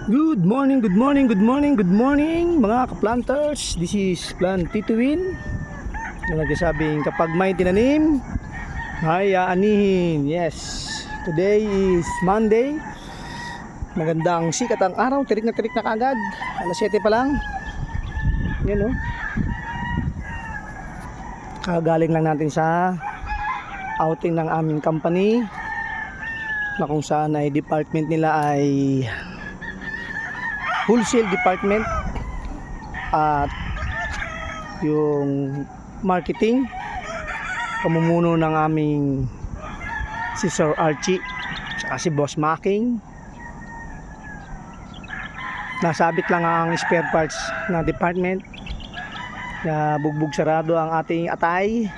Good morning, good morning, good morning, good morning mga ka-planters. This is Plant Tituin na nagsasabing kapag may tinanim ay aanihin. Yes, today is Monday. Magandang sikat ang araw, tirik na kagad. Alas 7 pa lang. Yan o. Kagaling lang natin sa outing ng aming company na kung saan ay department nila ay wholesale department at yung marketing pamumuno ng aming si Sir Archie at si Boss Making. Nasabit lang ang spare parts na department na bugbog sarado ang ating atay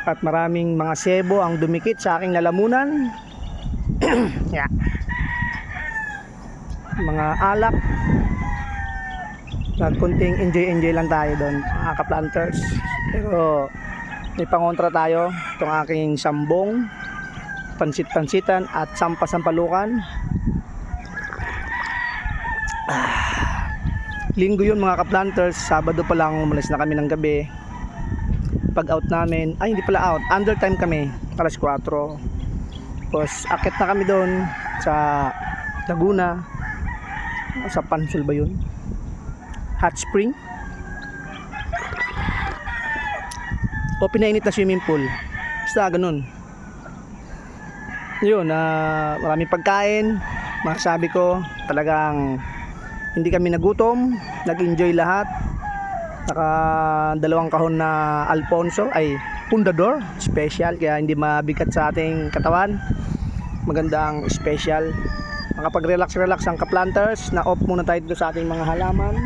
at maraming mga sebo ang dumikit sa aking lalamunan. Yeah. Mga alak, nagkunting enjoy lang tayo doon mga ka-planters, pero may pangontra tayo. Itong aking sambong, pansit-pansitan at sampalukan. Linggo yun mga ka-planters. Sabado pa lang umalis na kami ng gabi. Pag out namin, ay hindi pala out, under time kami, alas 4. Tapos akit na kami doon sa Laguna, sa Pansol ba yun? Hot Spring o pinainit na swimming pool, basta ganun yun. Maraming pagkain. Masasabi ko talagang hindi kami nagutom, nag-enjoy lahat. Naka 2 kahon na Alfonso, ay Pundador special, kaya hindi mabigat sa ating katawan. Magandang special. Makapag-relax ang ka-planters. Na off muna tayo dito sa ating mga halaman.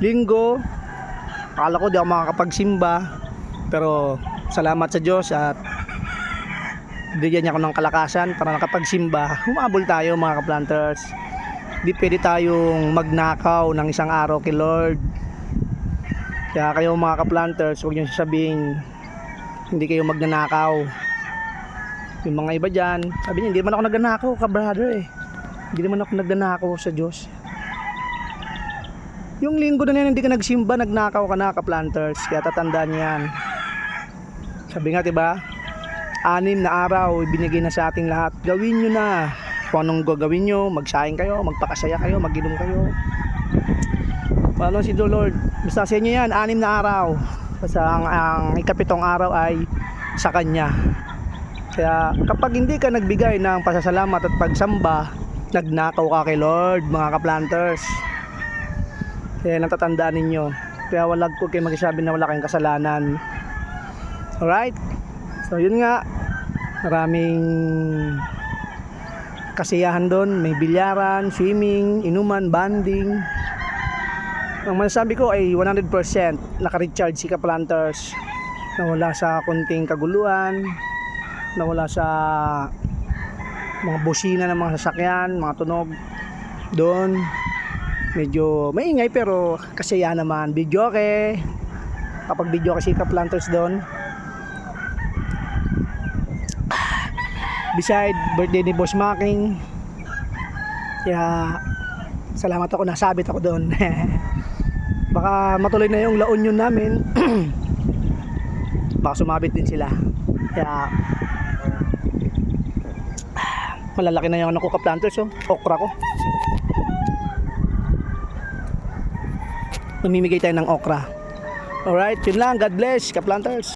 Linggo, akala ko di ako makakapagsimba, pero salamat sa Diyos at bigyan niya ako ng kalakasan para nakapagsimba. Humabol tayo mga ka-planters. Di pwede tayong magnakaw ng isang araw kay Lord. Kaya kayo mga ka-planters, huwag niyo sasabihin hindi kayo magnanakaw. Yung mga iba dyan, sabi niya, hindi naman ako nagnanakaw ka brother eh. Hindi naman ako nagnanakaw sa Diyos. Yung linggo na yan, hindi ka nagsimba, nagnakaw ka na ka-planters. Kaya tatandaan niyo yan. Sabi nga diba, 6 na araw binigay na sa ating lahat. Gawin nyo na kung anong gagawin nyo. Magsaing kayo, magpakasaya kayo, maginom kayo. Paano si the Lord, basta sa inyo yan, 6 na araw. Basta ang ikapitong araw ay sa Kanya. Kaya kapag hindi ka nagbigay ng pasasalamat at pagsamba, nagnakaw ka kay Lord mga ka-planters. Kaya natatandaan ninyo. Kaya walag ko kayo magsasabi na wala kayong kasalanan. Alright? So yun nga, maraming kasiyahan doon. May bilyaran, swimming, inuman, banding. Ang masasabi ko ay 100% naka-recharge si ka-planters. Nawala sa kunting kaguluhan, nawala sa mga busina ng mga sasakyan, mga tunog doon. Medyo maingay pero kasiyahan naman. Video okay. Kapag video kasi ka-planters doon. Beside birthday ni Boss Making, kaya salamat ako, nasabit ako doon. Baka matuloy na yung La Union namin. Baka sumabit din sila. Kaya malalaki na yung ano ko ka-planters, oh. Okra ko. Mamimigay tayo ng okra. Alright, yun lang. God bless ka-planters.